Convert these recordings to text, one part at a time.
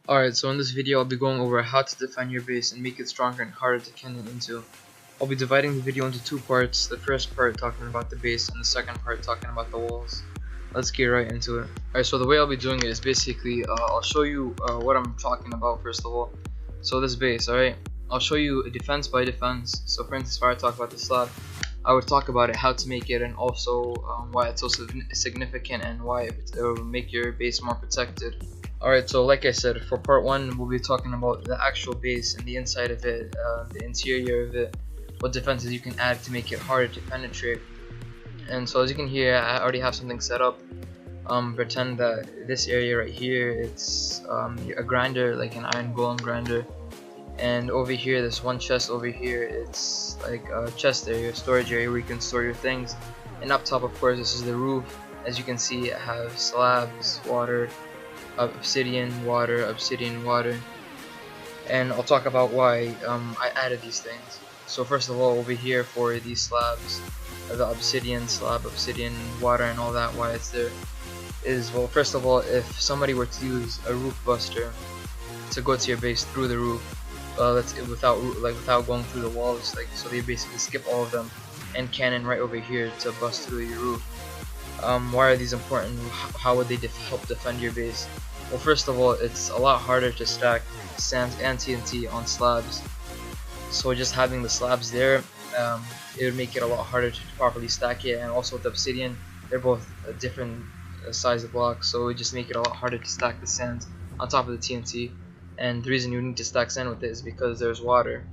Alright, so in this video I'll be going over how to define your base and make it stronger and harder to cannon into. I'll be dividing the video into two parts, the first part talking about the base and the second part talking about the walls. Let's get right into it. Alright, so the way I'll be doing it is basically, I'll show you what I'm talking about first of all. So this base, alright, I'll show you defense by defense. So for instance, if I talk about the slab, I would talk about it, how to make it, and also why it's so significant and why it will make your base more protected. Alright, so like I said, for part 1 we'll be talking about the actual base and the inside of it, the interior of it, what defenses you can add to make it harder to penetrate. And so as you can hear, I already have something set up. Pretend that this area right here, it's a grinder, like an iron golem grinder. And over here, this one chest over here, it's like a chest area, storage area where you can store your things. And up top, of course, this is the roof. As you can see, it has slabs, water, obsidian, water, and I'll talk about why I added these things. So first of all, over here for these slabs, the obsidian, slab, obsidian, water, and all that, why it's there is, well, first of all, if somebody were to use a roof buster to go to your base through the roof, without going through the walls, like, so they basically skip all of them and cannon right over here to bust through your roof. Why are these important? How would they help defend your base? Well, first of all, it's a lot harder to stack sands and TNT on slabs. So just having the slabs there, it would make it a lot harder to properly stack it. And also with obsidian, they're both a different size of blocks, so it would just make it a lot harder to stack the sands on top of the TNT. And the reason you need to stack sand with it is because there's water.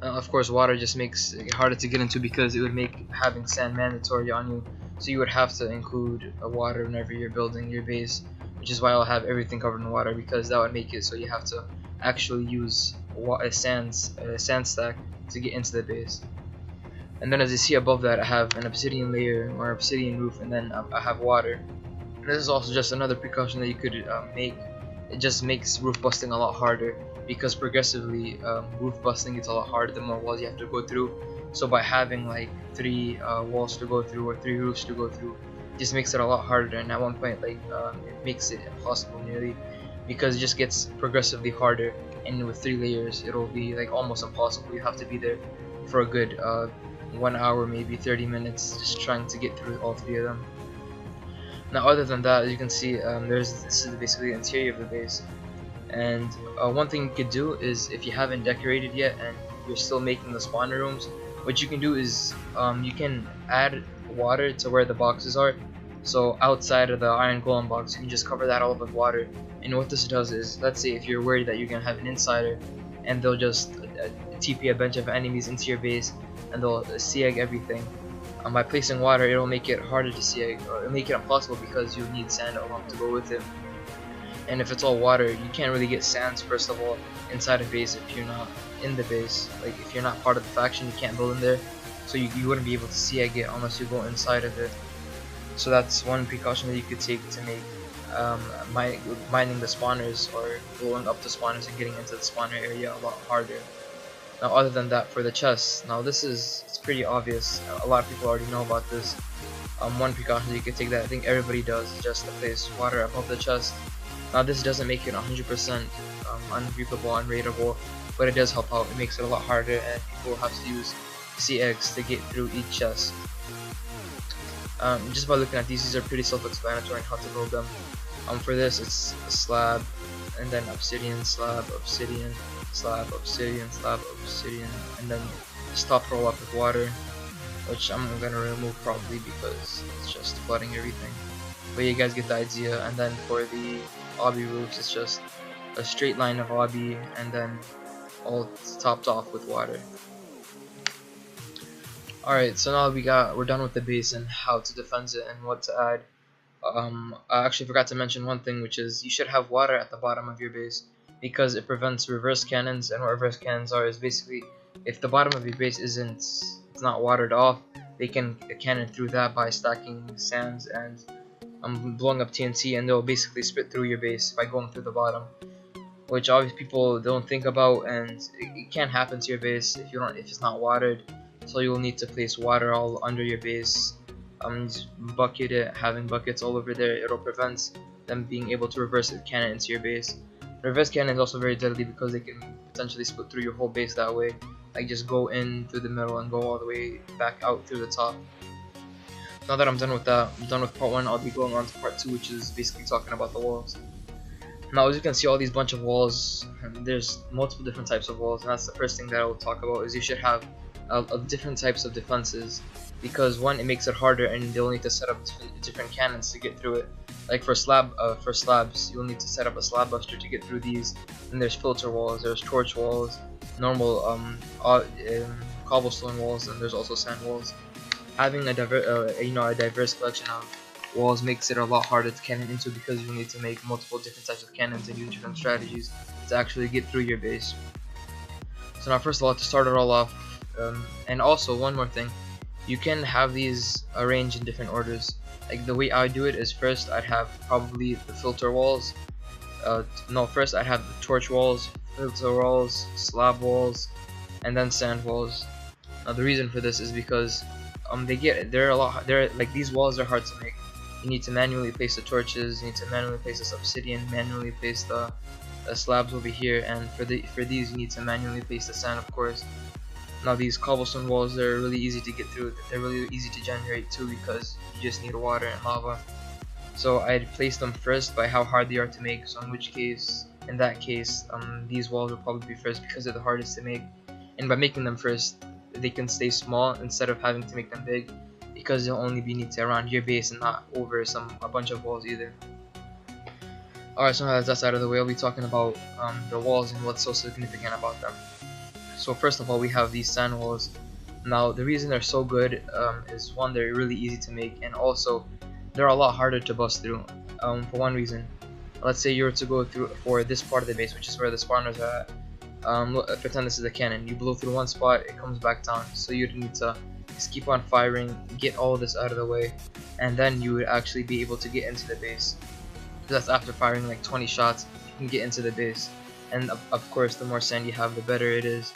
Of course, water just makes it harder to get into because it would make having sand mandatory on you. So you would have to include water whenever you're building your base, which is why I'll have everything covered in water, because that would make it so you have to actually use a sand stack to get into the base. And then as you see above that, I have an obsidian layer or obsidian roof, and then I have water. And this is also just another precaution that you could make. It just makes roof busting a lot harder, because progressively roof busting gets a lot harder the more walls you have to go through. So by having like 3 walls to go through or 3 roofs to go through, it just makes it a lot harder, and at one point it makes it impossible nearly, because it just gets progressively harder, and with 3 layers it'll be like almost impossible. You have to be there for a good 1 hour, maybe 30 minutes, just trying to get through all 3 of them. Now other than that, as you can see, this is basically the interior of the base. And one thing you could do is, if you haven't decorated yet and you're still making the spawner rooms, what you can do is you can add water to where the boxes are. So outside of the iron golem box, you can just cover that all with water. And what this does is, let's say if you're worried that you're gonna have an insider and they'll just TP a bunch of enemies into your base and they'll CEG everything. By placing water, it'll make it harder to CEG, or it'll make it impossible, because you need sand along to go with it. And if it's all water, you can't really get sands first of all inside a base if you're not in the base. Like, if you're not part of the faction, you can't build in there, so you wouldn't be able to CEG it unless you go inside of it. So that's one precaution that you could take to make mining the spawners or going up the spawners and getting into the spawner area a lot harder. Now other than that, for the chests, now it's pretty obvious. A lot of people already know about this. One precaution that you could take that I think everybody does is just to place water above the chest. Now this doesn't make it 100% unreapable, unraidable, but it does help out. It makes it a lot harder, and people have to use CEGs to get through each chest. Just by looking at these are pretty self-explanatory on how to build them. For this, it's a slab, and then obsidian, slab, obsidian, slab, obsidian, slab, obsidian, and then just top roll up with water, which I'm gonna remove probably because it's just flooding everything. But you guys get the idea. And then for the obby roofs, it's just a straight line of obby, and then all topped off with water. Alright, so now we're done with the base and how to defend it and what to add. I actually forgot to mention one thing, which is you should have water at the bottom of your base, because it prevents reverse cannons. And what reverse cannons are is basically, if the bottom of your base it's not watered off, they can cannon through that by stacking sands and blowing up TNT, and they'll basically spit through your base by going through the bottom, which obviously people don't think about, and it can happen to your base if it's not watered. So you'll need to place water all under your base. Bucket it, having buckets all over there, it'll prevent them being able to reverse the cannon into your base. Reverse cannon is also very deadly because they can potentially split through your whole base that way. Like just go in through the middle and go all the way back out through the top. Now that I'm done with that, I'm done with part 1, I'll be going on to part 2, which is basically talking about the walls. Now as you can see, all these bunch of walls, and there's multiple different types of walls, and that's the first thing that I will talk about, is you should have different types of defenses, because one, it makes it harder and they'll need to set up different cannons to get through it. Like for slabs, you'll need to set up a slab buster to get through these. And there's filter walls, there's torch walls, normal cobblestone walls, and there's also sand walls. Having a diverse collection of walls makes it a lot harder to cannon into, because you need to make multiple different types of cannons and use different strategies to actually get through your base. So now first of all, to start it all off, and also one more thing, you can have these arranged in different orders. Like the way I do it is, first I'd have probably the filter walls, first I'd have the torch walls, filter walls, slab walls, and then sand walls. Now the reason for this is because these walls are hard to make. You need to manually place the torches, you need to manually place this obsidian, manually place the slabs over here, and for these you need to manually place the sand, of course. Now these cobblestone walls, they're really easy to get through, they're really easy to generate too, because you just need water and lava. So I'd place them first by how hard they are to make, so in that case, these walls will probably be first because they're the hardest to make. And by making them first, they can stay small instead of having to make them big, because they'll only be needed around your base and not over a bunch of walls either. Alright, so now that that's out of the way, I'll be talking about the walls and what's so significant about them. So first of all, we have these sand walls. Now the reason they're so good is, one, they're really easy to make, and also they're a lot harder to bust through. For one reason, let's say you were to go through for this part of the base, which is where the spawners are at. Pretend this is a cannon. You blow through one spot, it comes back down. So you'd need to just keep on firing, get all this out of the way, and then you would actually be able to get into the base. That's after firing like 20 shots, you can get into the base. And of course, the more sand you have, the better it is.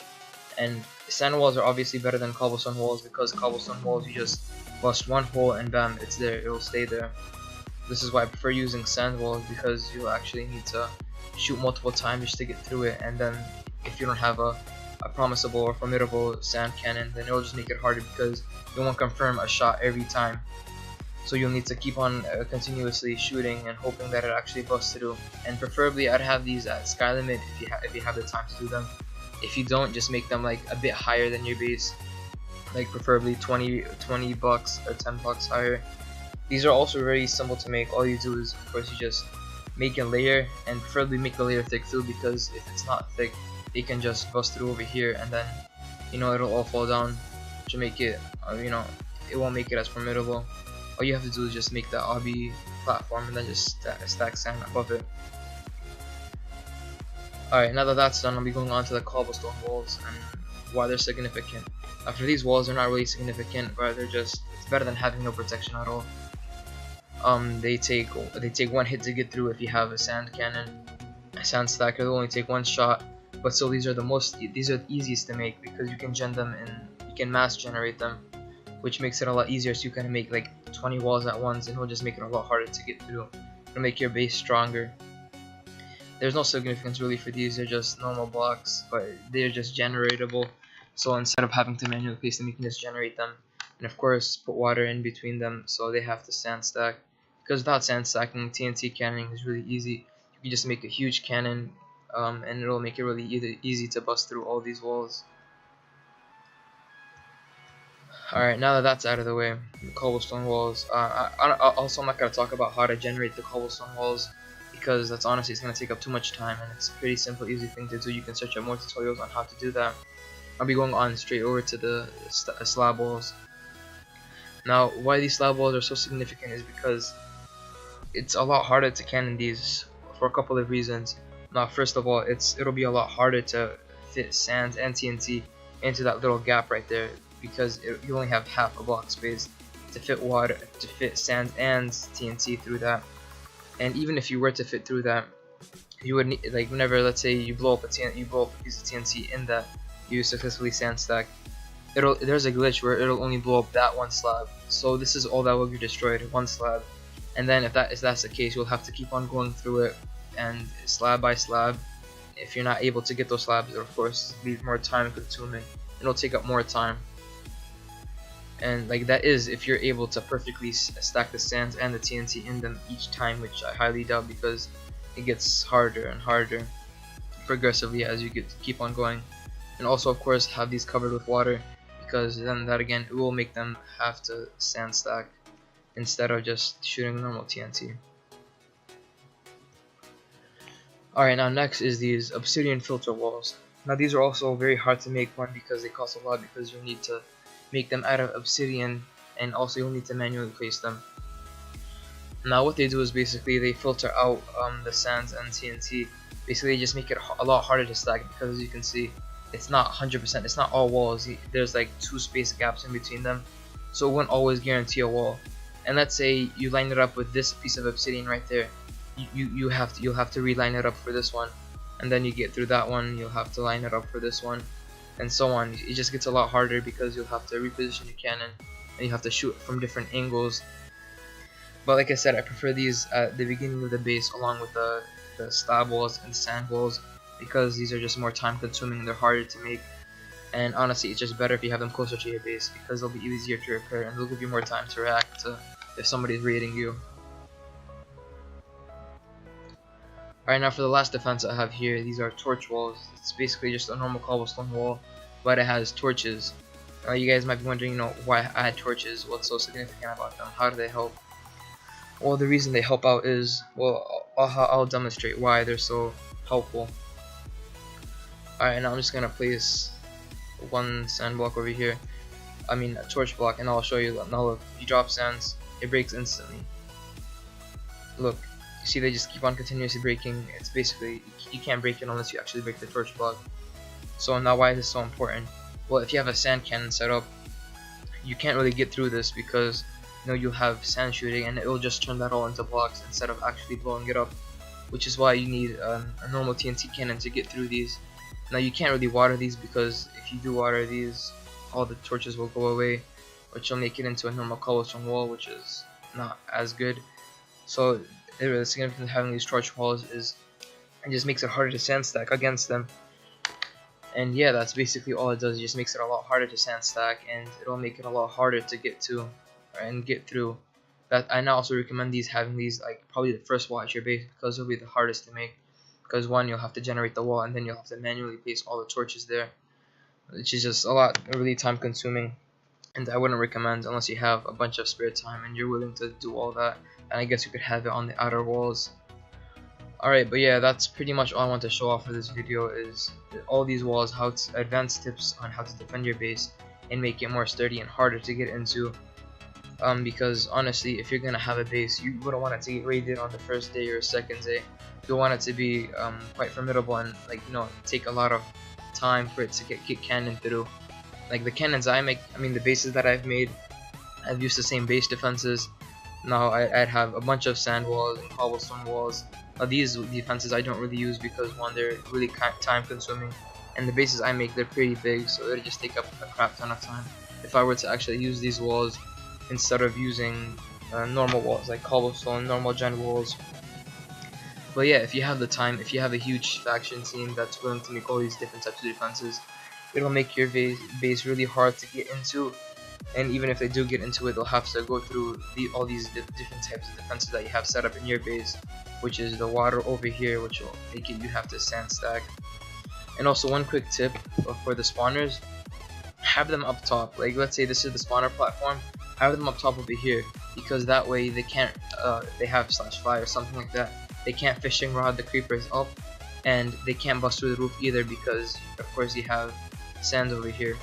And sand walls are obviously better than cobblestone walls, because cobblestone walls, you just bust one hole and bam, it's there, it will stay there. This is why I prefer using sand walls, because you actually need to shoot multiple times just to get through it, and then if you don't have a promisable or formidable sand cannon, then it will just make it harder, because you won't confirm a shot every time. So you'll need to keep on continuously shooting and hoping that it actually busts through. And preferably I'd have these at sky limit if you have the time to do them. If you don't, just make them like a bit higher than your base, like preferably 20 bucks or 10 bucks higher. These are also very simple to make. All you do is, of course, you just make a layer, and preferably make the layer thick too, because if it's not thick, they can just bust through over here, and then it'll all fall down to make it it won't make it as formidable. All you have to do is just make the obby platform and then just stack sand above it. Alright, now that that's done, I'll be going on to the cobblestone walls and why they're significant. After these walls, they're not really significant, but it's better than having no protection at all. They take one hit to get through if you have a sand cannon. A sand stacker will only take one shot, but still these are the easiest to make, because you can gen them and you can mass generate them, which makes it a lot easier. So you can make like 20 walls at once, and it'll just make it a lot harder to get through. It'll make your base stronger. There's no significance really for these, they're just normal blocks, but they're just generatable. So instead of having to manually place them, you can just generate them. And of course, put water in between them so they have to sand stack. Because without sand stacking, TNT cannoning is really easy. You can just make a huge cannon, and it'll make it really easy to bust through all these walls. Alright, now that that's out of the way, the cobblestone walls. Also, I'm not going to talk about how to generate the cobblestone walls, because that's honestly, it's going to take up too much time, and it's a pretty simple, easy thing to do. You can search up more tutorials on how to do that. I'll be going on straight over to the slab walls. Now, why these slab walls are so significant is because it's a lot harder to cannon these for a couple of reasons. Now, first of all, it'll be a lot harder to fit sand and TNT into that little gap right there, because you only have half a block space to fit water, to fit sand and TNT through that. And even if you were to fit through that, you would need, like, whenever, let's say you blow up a piece of TNT in that you successfully sand stack, there's a glitch where it'll only blow up that one slab. So this is all that will be destroyed, one slab. And then if that's the case, you'll have to keep on going through it and slab by slab. If you're not able to get those slabs, it'll of course be more time consuming. It'll take up more time. And like that is if you're able to perfectly stack the sands and the TNT in them each time, which I highly doubt, because it gets harder and harder progressively as you keep on going. And also of course have these covered with water, because then that again it will make them have to sand stack instead of just shooting normal TNT. Alright, now next is these obsidian filter walls. Now these are also very hard to make, one because they cost a lot, because you'll need to make them out of obsidian, and also you'll need to manually place them. Now what they do is basically they filter out the sands and TNT. Basically they just make it a lot harder to stack, because as you can see it's not 100%, it's not all walls. There's like 2 space gaps in between them, so it won't always guarantee a wall. And let's say you line it up with this piece of obsidian right there, you'll have to reline it up for this one, and then you get through that one, you'll have to line it up for this one, and so on. It just gets a lot harder because you'll have to reposition your cannon and you have to shoot from different angles. But like I said, I prefer these at the beginning of the base along with the slab walls and sand walls, because these are just more time consuming and they're harder to make. And honestly, it's just better if you have them closer to your base, because they'll be easier to repair and they'll give you more time to react to if somebody's raiding you. Alright, now for the last defense I have here, these are torch walls. It's basically just a normal cobblestone wall, but it has torches. Now you guys might be wondering, why I add torches, what's so significant about them, how do they help? Well, the reason they help out is, well, I'll demonstrate why they're so helpful. Alright, now I'm just gonna place one sand block over here, a torch block, and I'll show you. Now look, if you drop sands, it breaks instantly. Look, you see they just keep on continuously breaking. It's basically, you can't break it unless you actually break the torch block. So now why is this so important? Well, if you have a sand cannon set up, you can't really get through this, because you'll have sand shooting and it will just turn that all into blocks instead of actually blowing it up, which is why you need a normal TNT cannon to get through these. Now you can't really water these, because if you do water these, all the torches will go away, which will make it into a normal cobblestone wall, which is not as good. So the significance of having these torch walls is it just makes it harder to sand stack against them. And yeah, that's basically all it does. It just makes it a lot harder to sand stack, and it'll make it a lot harder to get to and get through. That I now also recommend having these like probably the first wall at your base, because it'll be the hardest to make. Because one, you'll have to generate the wall, and then you'll have to manually place all the torches there, which is just a lot really time consuming, and I wouldn't recommend unless you have a bunch of spare time and you're willing to do all that. And I guess you could have it on the outer walls. Alright, but yeah, that's pretty much all I want to show off for this video, is all these walls, advanced tips on how to defend your base and make it more sturdy and harder to get into. Because honestly, if you're gonna have a base, you wouldn't want it to get raided on the first day or second day. You want it to be quite formidable and take a lot of time for it to get cannon through. Like the cannons I make, the bases that I've made, I've used the same base defenses. Now I'd have a bunch of sand walls and cobblestone walls. These defenses I don't really use, because one, they're really time consuming, and the bases I make, they're pretty big, so it'll just take up a crap ton of time if I were to actually use these walls instead of using normal walls like cobblestone, normal gen walls. But yeah, if you have the time, if you have a huge faction team that's willing to make all these different types of defenses, it'll make your base really hard to get into. And even if they do get into it, they'll have to go through all these different types of defenses that you have set up in your base, which is the water over here, which will make it you have to sand stack. And also one quick tip for the spawners, have them up top. Like let's say this is the spawner platform, have them up top over here, because that way they can't, they have /5 or something like that. They can't fishing rod the creepers up, and they can't bust through the roof either, because of course you have sand over here.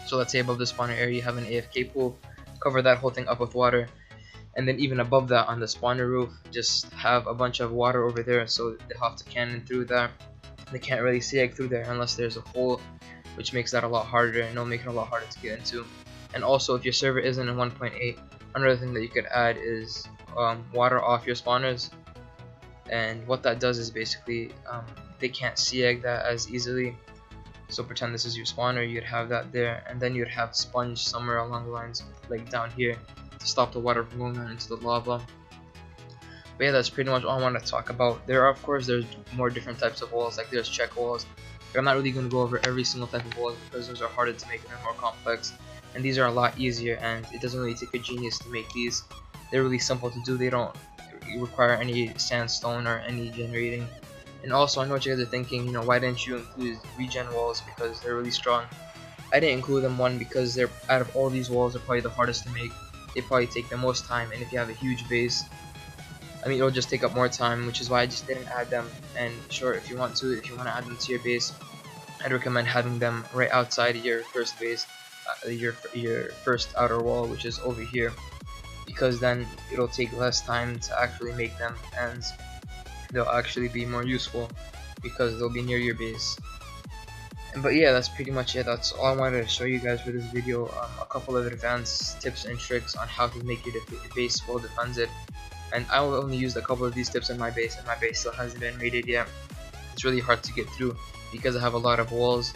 So let's say above the spawner area you have an AFK pool, cover that whole thing up with water, and then even above that on the spawner roof just have a bunch of water over there, so they have to cannon through that. They can't really sag through there unless there's a hole, which makes that a lot harder, and it'll make it a lot harder to get into. And also, if your server isn't in 1.8, another thing that you could add is water off your spawners. And what that does is basically they can't sag that as easily. So pretend this is your spawner, you'd have that there, and then you'd have sponge somewhere along the lines, like down here, to stop the water from going down into the lava. But yeah, that's pretty much all I want to talk about. There are, of course, there's more different types of walls, like there's check walls. But I'm not really going to go over every single type of walls because those are harder to make and they're more complex. And these are a lot easier, and it doesn't really take a genius to make these. They're really simple to do. They don't require any sandstone or any generating. And also, I know what you guys are thinking, you know, why didn't you include regen walls, because they're really strong. I didn't include them, one, because they're, out of all these walls, they're probably the hardest to make. They probably take the most time, and if you have a huge base, I mean, it'll just take up more time, which is why I just didn't add them. And sure, if you want to add them to your base, I'd recommend having them right outside your first base, your first outer wall, which is over here, because then it'll take less time to actually make them, and they'll actually be more useful because they'll be near your base. But yeah, that's pretty much it. That's all I wanted to show you guys for this video. A couple of advanced tips and tricks on how to make your base well defended. And I will only use a couple of these tips in my base, and my base still hasn't been raided yet. It's really hard to get through because I have a lot of walls.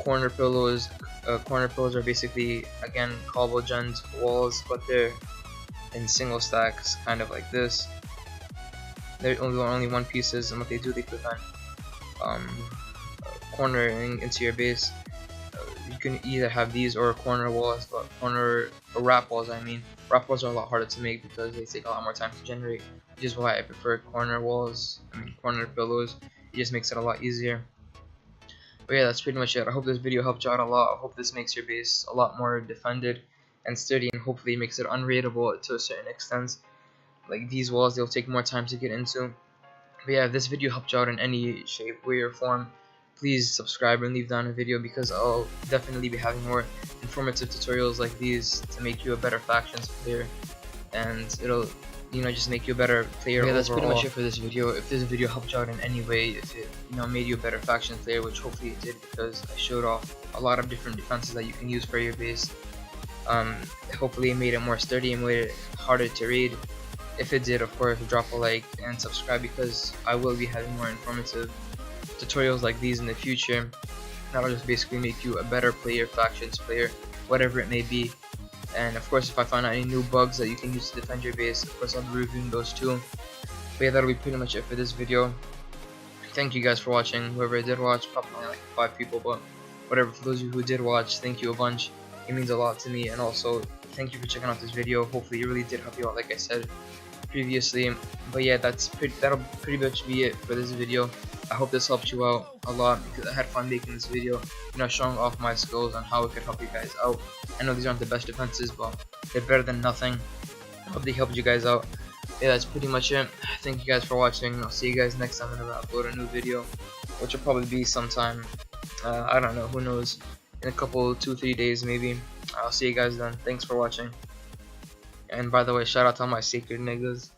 Corner pillows are basically, again, cobble gens walls, but they're in single stacks, kind of like this. They're only one pieces, and what they do, they prevent cornering into your base. You can either have these or corner walls, but wrap walls. I mean, wrap walls are a lot harder to make because they take a lot more time to generate, which is why I prefer corner walls. I mean, corner pillows. It just makes it a lot easier. But yeah, that's pretty much it. I hope this video helped you out a lot. I hope this makes your base a lot more defended and sturdy, and hopefully makes it unraidable to a certain extent. Like these walls, they'll take more time to get into. But yeah, if this video helped you out in any shape, way, or form, please subscribe and leave down a video, because I'll definitely be having more informative tutorials like these to make you a better factions player, and it'll, you know, just make you a better player overall. That's pretty much it for this video. If this video helped you out in any way, if it, you know, made you a better faction player, which hopefully it did, because I showed off a lot of different defenses that you can use for your base. Hopefully it made it more sturdy and made it harder to raid. If it did, of course, drop a like and subscribe, because I will be having more informative tutorials like these in the future. That'll just basically make you a better player, factions player, whatever it may be. And of course, if I find out any new bugs that you can use to defend your base, of course I'll be reviewing those too. But yeah, that'll be pretty much it for this video. Thank you guys for watching. Whoever did watch, probably only like 5 people, but whatever. For those of you who did watch, thank you a bunch. It means a lot to me. And also, thank you for checking out this video. Hopefully it really did help you out, like I said previously. But yeah, that'll pretty much be it for this video. I hope this helped you out a lot, because I had fun making this video, you know, showing off my skills on how it could help you guys out. I know these aren't the best defenses, but they're better than nothing. I hope they helped you guys out. Yeah, that's pretty much it. Thank you guys for watching. I'll see you guys next time when I upload a new video, which will probably be sometime, I don't know, who knows, in a couple, 2-3 days maybe. I'll see you guys then. Thanks for watching. And by the way, shout out to all my sacred niggas.